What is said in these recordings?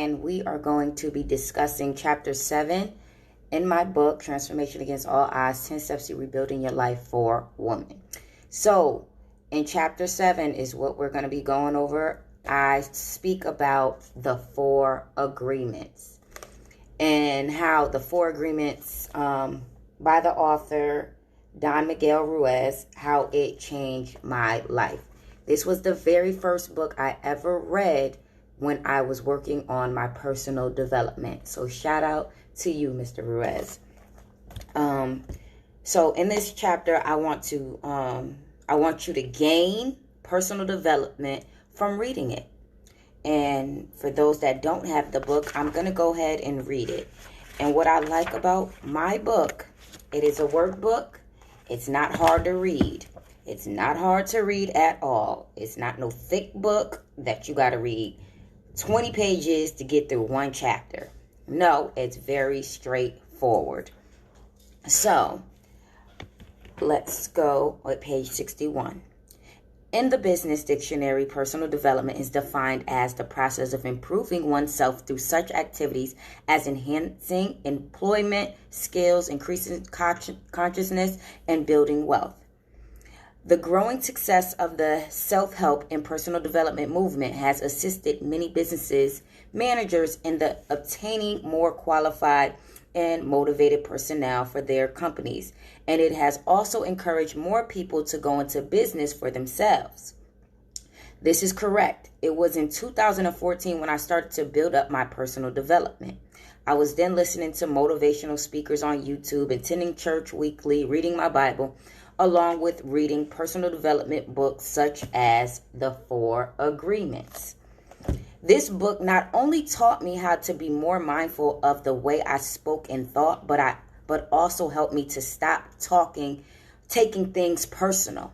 and we are going to be discussing Chapter 7 in my book, Transformation Against All Odds, 10 Steps to Rebuilding Your Life for Women. So, in Chapter 7 is what we're going to be going over. I speak about the 4 agreements and how the 4 agreements by the author, Don Miguel Ruiz, how it changed my life. This was the very first book I ever read when I was working on my personal development. So shout out to you, Mr. Ruiz. So in this chapter, I want you to gain personal development from reading it. And for those that don't have the book, I'm going to go ahead and read it. And what I like about my book, it is a workbook. It's not hard to read. It's not hard to read at all. It's not no thick book that you got to read 20 pages to get through one chapter. No, it's very straightforward. So, let's go with page 61. In the business dictionary, personal development is defined as the process of improving oneself through such activities as enhancing employment, skills, increasing consciousness, and building wealth. The growing success of the self-help and personal development movement has assisted many businesses, managers in the obtaining more qualified and motivated personnel for their companies, and it has also encouraged more people to go into business for themselves. This is correct. It was in 2014 when I started to build up my personal development. I was then listening to motivational speakers on YouTube, attending church weekly, reading my Bible, along with reading personal development books such as The 4 Agreements. This book not only taught me how to be more mindful of the way I spoke and thought, but also helped me to stop taking things personal.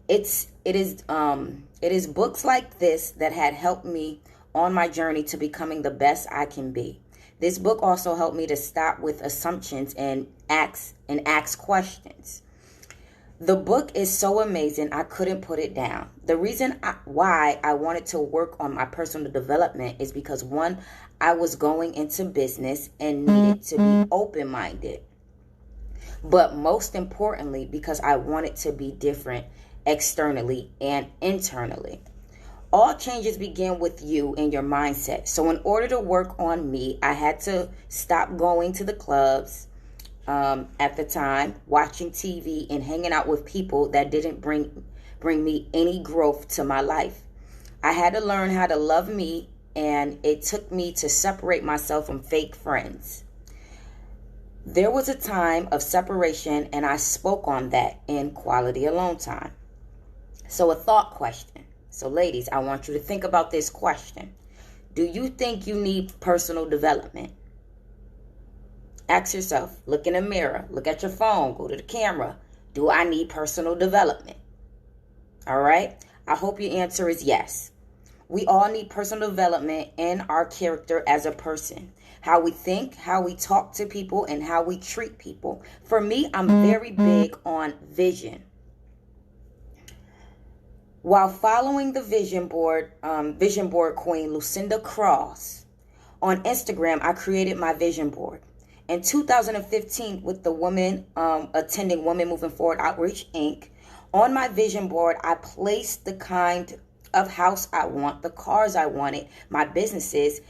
It is books like this that had helped me on my journey to becoming the best I can be. This book also helped me to stop with assumptions and ask questions. The book is so amazing, I couldn't put it down. The reason why I wanted to work on my personal development is because, one, I was going into business and needed to be open-minded. But most importantly, because I wanted to be different externally and internally. All changes begin with you and your mindset. So in order to work on me, I had to stop going to the clubs, at the time, watching TV and hanging out with people that didn't bring me any growth to my life. I had to learn how to love me, and it took me to separate myself from fake friends. There was a time of separation, and I spoke on that in Quality Alone Time. So a thought question. So ladies, I want you to think about this question. Do you think you need personal development? Ask yourself, look in the mirror, look at your phone, go to the camera. Do I need personal development? All right. I hope your answer is yes. We all need personal development in our character as a person. How we think, how we talk to people, and how we treat people. For me, I'm very big on vision. While following the vision board queen Lucinda Cross on Instagram, I created my vision board. In 2015, with the women attending Women Moving Forward Outreach, Inc., on my vision board, I placed the kind of house I want, the cars I wanted, my businesses,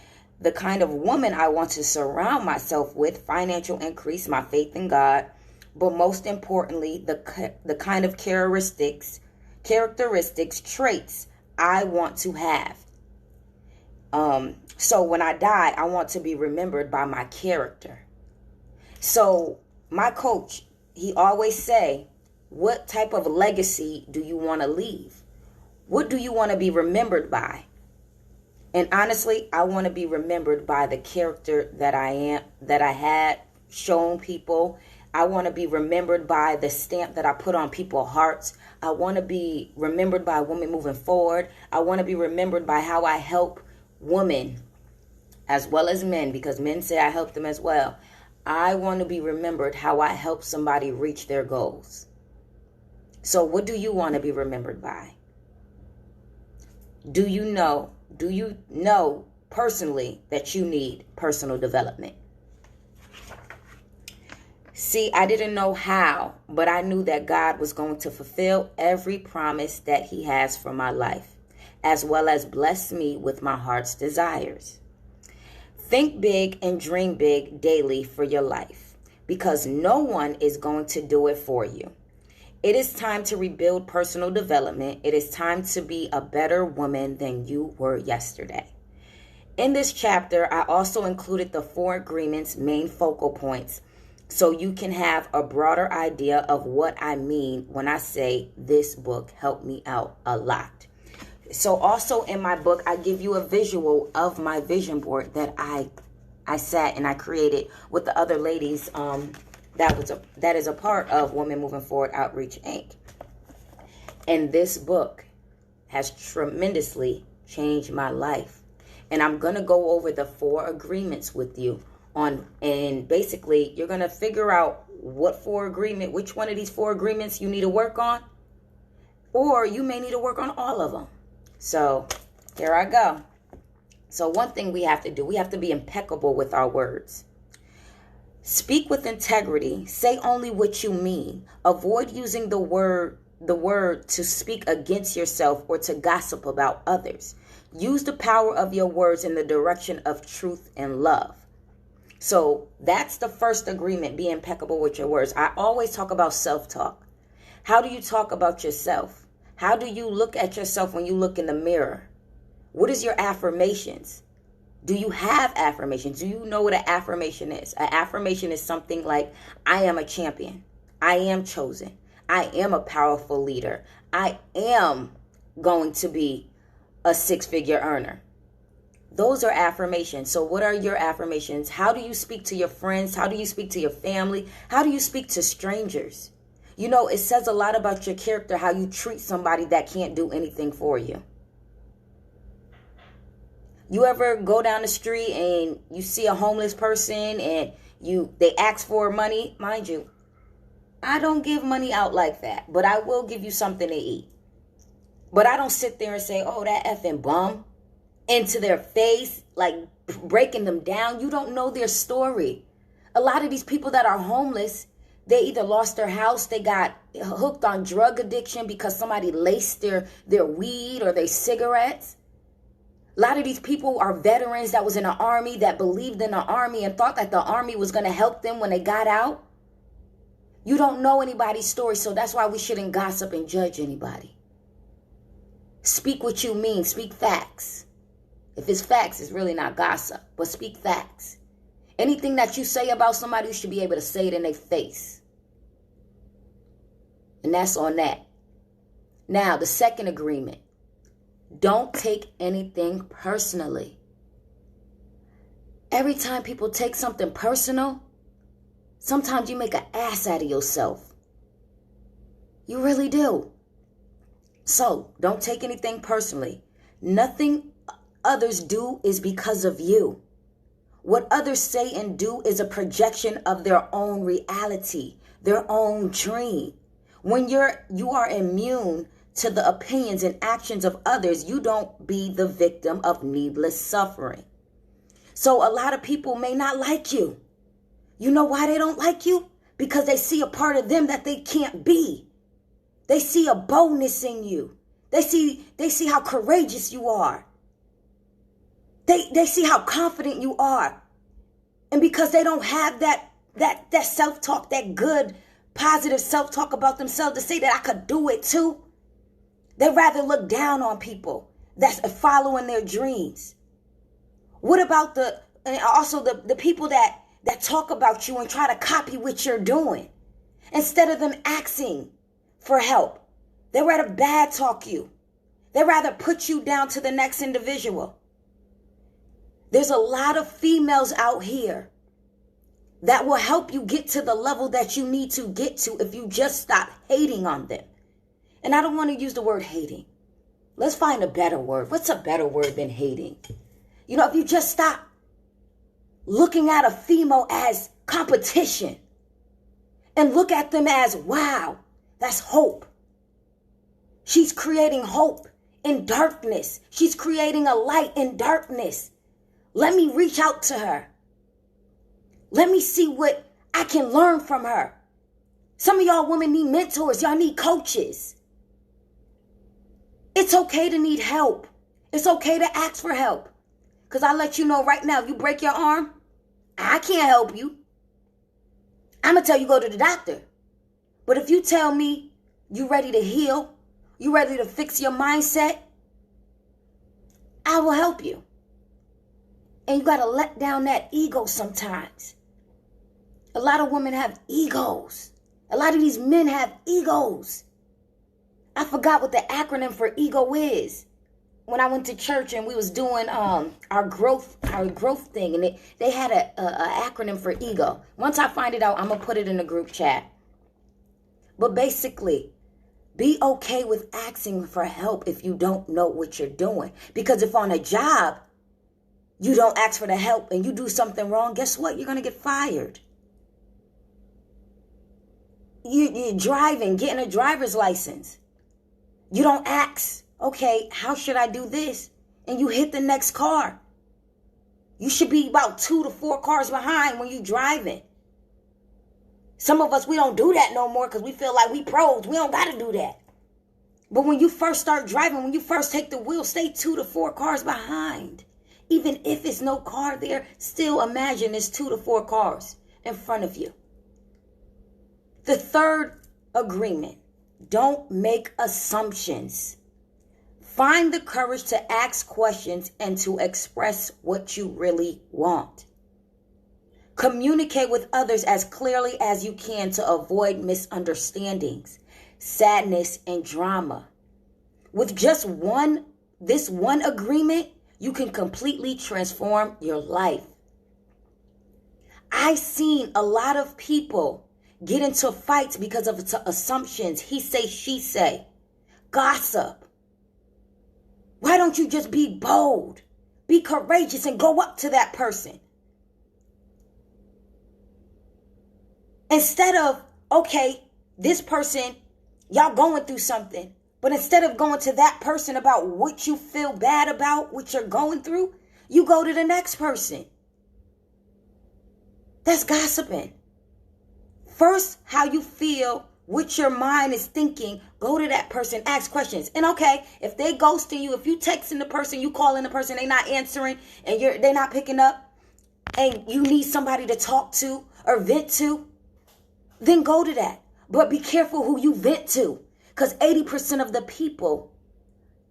the kind of woman I want to surround myself with, financial increase, my faith in God, but most importantly, the kind of characteristics, traits I want to have. So when I die, I want to be remembered by my character. So my coach, he always say, what type of legacy do you want to leave? What do you want to be remembered by? And honestly, I want to be remembered by the character that I am, that I had shown people. I want to be remembered by the stamp that I put on people's hearts. I want to be remembered by Women Moving Forward. I want to be remembered by how I help women as well as men, because men say I help them as well. I want to be remembered how I help somebody reach their goals. So what do you want to be remembered by? Do you know personally that you need personal development. See, I didn't know how, but I knew that God was going to fulfill every promise that he has for my life, as well as bless me with my heart's desires. Think big and dream big daily for your life, because no one is going to do it for you. It is time to rebuild personal development. It is time to be a better woman than you were yesterday. In this chapter, I also included the 4 agreements' main focal points, so you can have a broader idea of what I mean when I say this book helped me out a lot. So also in my book, I give you a visual of my vision board that I sat and I created with the other ladies that is a part of Women Moving Forward Outreach, Inc. And this book has tremendously changed my life. And I'm going to go over the 4 agreements with you and basically you're going to figure out which one of these 4 agreements you need to work on, or you may need to work on all of them. So here I go. So one thing we have to do, we have to be impeccable with our words. Speak with integrity. Say only what you mean. Avoid using the word to speak against yourself or to gossip about others. Use the power of your words in the direction of truth and love. So that's the first agreement, be impeccable with your words. I always talk about self-talk. How do you talk about yourself? How do you look at yourself when you look in the mirror? What is your affirmations? Do you have affirmations? Do you know what an affirmation is? An affirmation is something like, I am a champion. I am chosen. I am a powerful leader. I am going to be a 6-figure earner. Those are affirmations. So what are your affirmations? How do you speak to your friends? How do you speak to your family? How do you speak to strangers? You know, it says a lot about your character, how you treat somebody that can't do anything for you. You ever go down the street and you see a homeless person and they ask for money? Mind you, I don't give money out like that, but I will give you something to eat. But I don't sit there and say, oh, that effing bum, into their face, like breaking them down. You don't know their story. A lot of these people that are homeless, they either lost their house, they got hooked on drug addiction because somebody laced their weed or their cigarettes. A lot of these people are veterans that was in the army, that believed in the army and thought that the army was going to help them when they got out. You don't know anybody's story, so that's why we shouldn't gossip and judge anybody. Speak what you mean. Speak facts. If it's facts, it's really not gossip, but speak facts. Anything that you say about somebody, you should be able to say it in their face. And that's on that. Now, the second agreement. Don't take anything personally. Every time people take something personal, sometimes you make an ass out of yourself. You really do. So, don't take anything personally. Nothing others do is because of you. What others say and do is a projection of their own reality, their own dream. When you are immune to the opinions and actions of others, you don't be the victim of needless suffering. So a lot of people may not like you. You know why they don't like you? Because they see a part of them that they can't be. They see a boldness in you. They see how courageous you are. They see how confident you are. And because they don't have that self-talk, that good, positive self-talk about themselves to say that I could do it too, they rather look down on people that's following their dreams. What about the people that talk about you and try to copy what you're doing? Instead of them asking for help, they rather bad talk you. They rather put you down to the next individual. There's a lot of females out here that will help you get to the level that you need to get to if you just stop hating on them. And I don't want to use the word hating. Let's find a better word. What's a better word than hating? You know, if you just stop looking at a female as competition and look at them as, wow, that's hope. She's creating hope in darkness. She's creating a light in darkness. Let me reach out to her. Let me see what I can learn from her. Some of y'all women need mentors. Y'all need coaches. It's okay to need help. It's okay to ask for help. Because I let you know right now, if you break your arm, I can't help you. I'm going to tell you go to the doctor. But if you tell me you ready to heal, you ready to fix your mindset, I will help you. And you got to let down that ego sometimes. A lot of women have egos. A lot of these men have egos. I forgot what the acronym for ego is. When I went to church and we was doing our growth thing, and they had a acronym for ego. Once I find it out, I'm going to put it in the group chat. But basically, be okay with asking for help if you don't know what you're doing. Because if on a job, you don't ask for the help and you do something wrong, guess what? You're going to get fired. You're driving, getting a driver's license. You don't ask, okay, how should I do this? And you hit the next car. You should be about 2 to 4 cars behind when you're driving. Some of us, we don't do that no more because we feel like we pros. We don't got to do that. But when you first start driving, when you first take the wheel, stay 2 to 4 cars behind. Even if it's no car there, still imagine there's 2 to 4 cars in front of you. The third agreement, don't make assumptions. Find the courage to ask questions and to express what you really want. Communicate with others as clearly as you can to avoid misunderstandings, sadness, and drama. With just this one agreement, you can completely transform your life. I've seen a lot of people get into fights because of assumptions, he say, she say, gossip. Why don't you just be bold, be courageous, and go up to that person? Instead of, okay, this person, y'all going through something, but instead of going to that person about what you feel bad about, what you're going through, you go to the next person. That's gossiping. First, how you feel, what your mind is thinking, go to that person, ask questions. And okay, if they ghosting you, if you texting the person, you calling the person, they not answering, and they're not picking up, and you need somebody to talk to or vent to, then go to that. But be careful who you vent to, because 80% of the people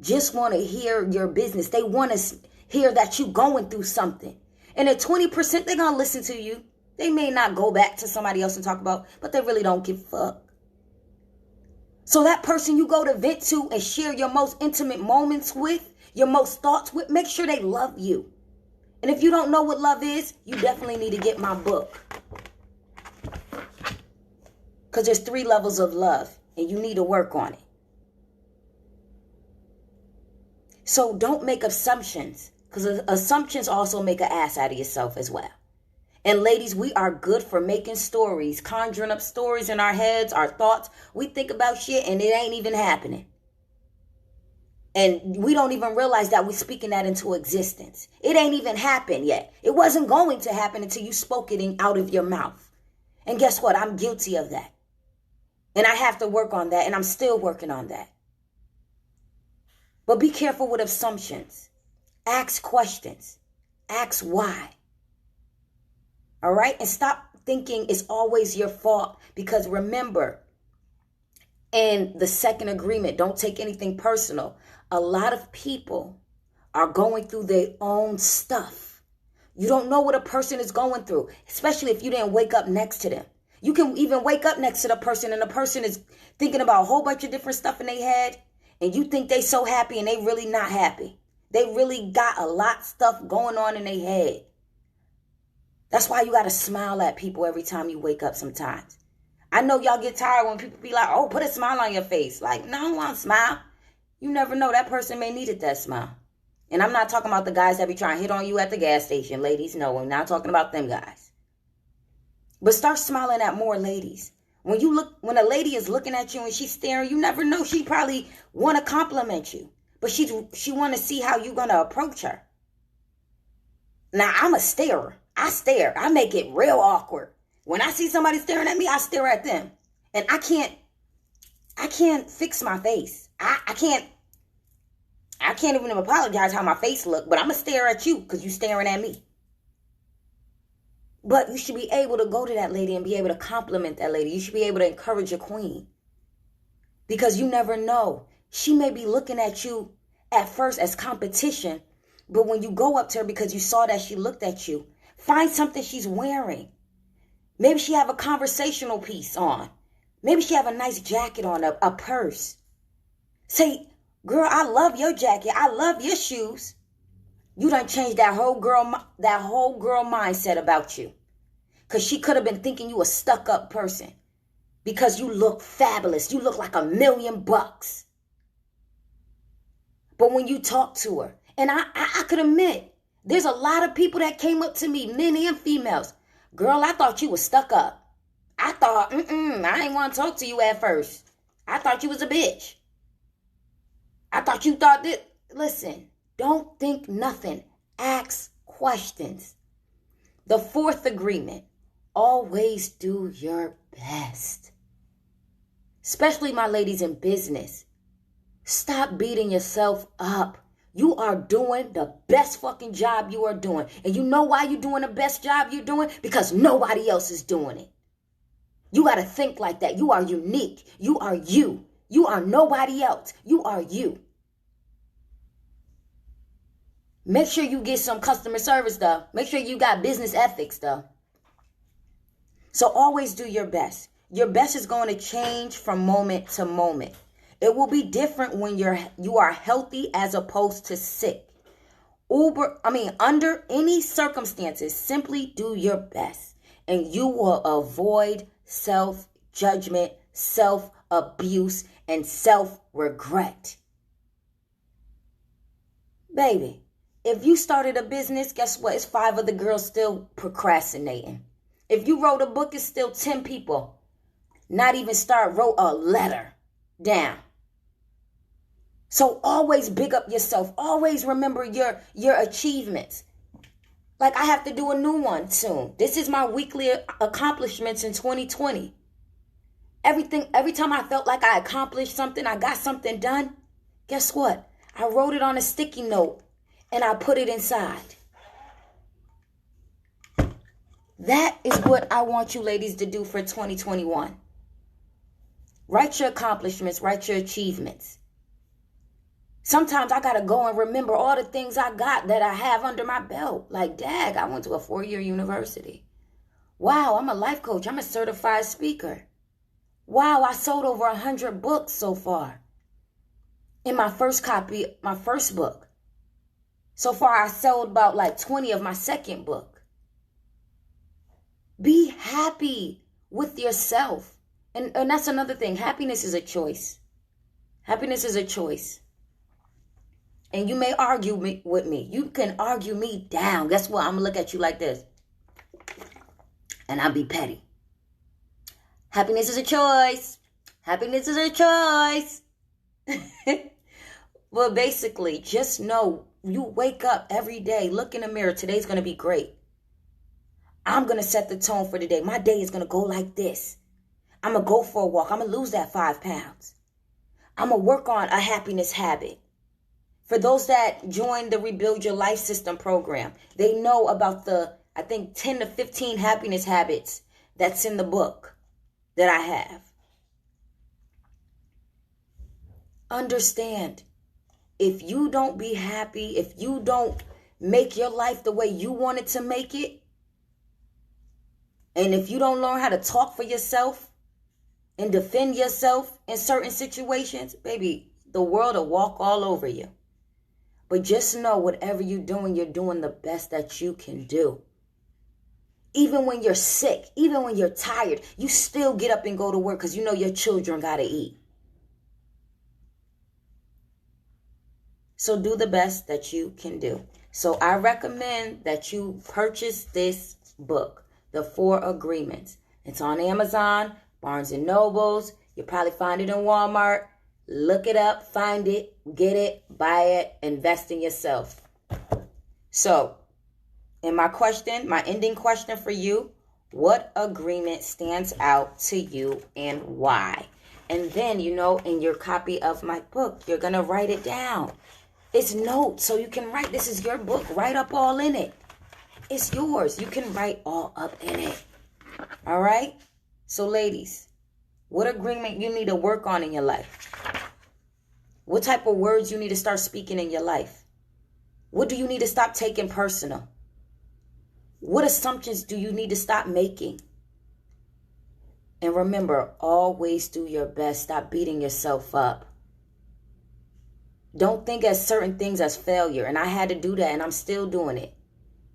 just want to hear your business. They want to hear that you going through something. And at 20%, they're going to listen to you. They may not go back to somebody else and talk about, but they really don't give a fuck. So that person you go to vent to and share your most intimate moments with, your most thoughts with, make sure they love you. And if you don't know what love is, you definitely need to get my book. Because there's 3 levels of love, and you need to work on it. So don't make assumptions, because assumptions also make an ass out of yourself as well. And ladies, we are good for making stories, conjuring up stories in our heads, our thoughts. We think about shit and it ain't even happening. And we don't even realize that we're speaking that into existence. It ain't even happened yet. It wasn't going to happen until you spoke it out of your mouth. And guess what? I'm guilty of that. And I have to work on that, and I'm still working on that. But be careful with assumptions. Ask questions. Ask why. All right? And stop thinking it's always your fault. Because remember, in the second agreement, don't take anything personal. A lot of people are going through their own stuff. You don't know what a person is going through, especially if you didn't wake up next to them. You can even wake up next to the person and the person is thinking about a whole bunch of different stuff in their head, and you think they so happy and they really not happy. They really got a lot of stuff going on in their head. That's why you got to smile at people every time you wake up sometimes. I know y'all get tired when people be like, oh, put a smile on your face. Like, no, I don't want to smile. You never know. That person may needed that smile. And I'm not talking about the guys that be trying to hit on you at the gas station. Ladies, no, I'm not talking about them guys. But start smiling at more ladies. When a lady is looking at you and she's staring, you never know. She probably want to compliment you. But she want to see how you're going to approach her. Now, I'm a starer. I stare. I make it real awkward. When I see somebody staring at me, I stare at them. And I can't fix my face. I can't even apologize how my face look, but I'm going to stare at you because you're staring at me. But you should be able to go to that lady and be able to compliment that lady. You should be able to encourage your queen. Because you never know. She may be looking at you at first as competition, but when you go up to her because you saw that she looked at you, find something she's wearing. Maybe she have a conversational piece on. Maybe she have a nice jacket on, a purse. Say, girl, I love your jacket. I love your shoes. You done changed that whole girl mindset about you. Because she could have been thinking you a stuck-up person. Because you look fabulous. You look like $1,000,000. But when you talk to her, and I could admit, there's a lot of people that came up to me, men and females. Girl, I thought you was stuck up. I thought, I didn't want to talk to you at first. I thought you was a bitch. I thought you thought that. Listen, don't think nothing. Ask questions. The fourth agreement, always do your best. Especially my ladies in business. Stop beating yourself up. You are doing the best fucking job you are doing. And you know why you're doing the best job you're doing? Because nobody else is doing it. You got to think like that. You are unique. You are you. You are nobody else. You are you. Make sure you get some customer service, though. Make sure you got business ethics, though. So always do your best. Your best is going to change from moment to moment. It will be different when you are healthy as opposed to sick. Under any circumstances, simply do your best. And you will avoid self-judgment, self-abuse, and self-regret. Baby, if you started a business, guess what? It's 5 other girls still procrastinating. If you wrote a book, it's still 10 people. Not even wrote a letter down. So always big up yourself. Always remember your achievements. Like I have to do a new one soon. This is my weekly accomplishments in 2020. Every time I felt like I accomplished something, I got something done, guess what? I wrote it on a sticky note and I put it inside. That is what I want you ladies to do for 2021. Write your accomplishments, write your achievements. Sometimes I got to go and remember all the things I got that I have under my belt. Like, dag, I went to a 4-year university. Wow, I'm a life coach. I'm a certified speaker. Wow, I sold over 100 books so far. In my first book. So far, I sold about like 20 of my second book. Be happy with yourself. And that's another thing. Happiness is a choice. Happiness is a choice. And you may argue with me. You can argue me down. Guess what? I'm going to look at you like this. And I'll be petty. Happiness is a choice. Happiness is a choice. Well, basically, just know you wake up every day. Look in the mirror. Today's going to be great. I'm going to set the tone for the day. My day is going to go like this. I'm going to go for a walk. I'm going to lose that 5 pounds. I'm going to work on a happiness habit. For those that joined the Rebuild Your Life System program, they know about the, 10 to 15 happiness habits that's in the book that I have. Understand, if you don't be happy, if you don't make your life the way you wanted to make it, and if you don't learn how to talk for yourself and defend yourself in certain situations, baby, the world will walk all over you. But just know whatever you're doing the best that you can do. Even when you're sick, even when you're tired, you still get up and go to work because you know your children got to eat. So do the best that you can do. So I recommend that you purchase this book, The 4 Agreements. It's on Amazon, Barnes & Nobles. You'll probably find it in Walmart. Look it up, find it, get it, buy it, invest in yourself. So, And my ending question for you, what agreement stands out to you and why? And then, in your copy of my book, you're going to write it down. It's notes, so you can write. This is your book. Write up all in it. It's yours. You can write all up in it. All right? So, ladies, what agreement you need to work on in your life? What type of words you need to start speaking in your life? What do you need to stop taking personal? What assumptions do you need to stop making? And remember, always do your best. Stop beating yourself up. Don't think as certain things as failure. And I had to do that, and I'm still doing it.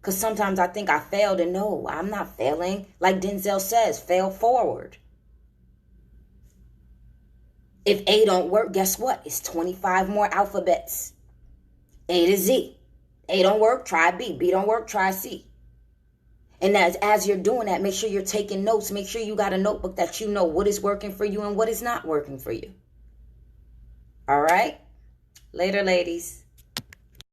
Because sometimes I think I failed, and no, I'm not failing. Like Denzel says, fail forward. If A don't work, guess what? It's 25 more alphabets. A to Z. A don't work, try B. B don't work, try C. And as you're doing that, make sure you're taking notes. Make sure you got a notebook that you know what is working for you and what is not working for you. All right? Later, ladies.